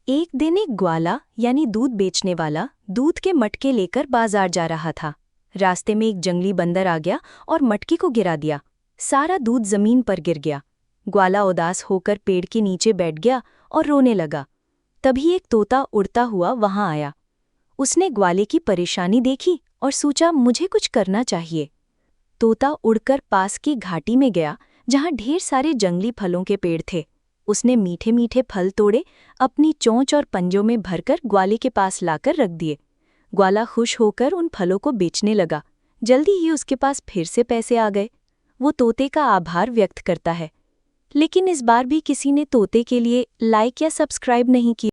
एक दिन एक ग्वाला यानी दूध बेचने वाला दूध के मटके लेकर बाजार जा रहा था। रास्ते में एक जंगली बंदर आ गया और मटके को गिरा दिया। सारा दूध जमीन पर गिर गया। ग्वाला उदास होकर पेड़ के नीचे बैठ गया और रोने लगा। तभी एक तोता उड़ता हुआ वहां आया। उसने ग्वाले की परेशानी देखी और सोचा मुझे कुछ करना चाहिए। तोता उड़कर पास की घाटी में गया जहां ढेर सारे जंगली फलों के पेड़ थे। उसने मीठे मीठे फल तोड़े, अपनी चोंच और पंजों में भरकर ग्वाले के पास लाकर रख दिए। ग्वाला खुश होकर उन फलों को बेचने लगा। जल्दी ही उसके पास फिर से पैसे आ गए। वो तोते का आभार व्यक्त करता है। लेकिन इस बार भी किसी ने तोते के लिए लाइक या सब्सक्राइब नहीं किया।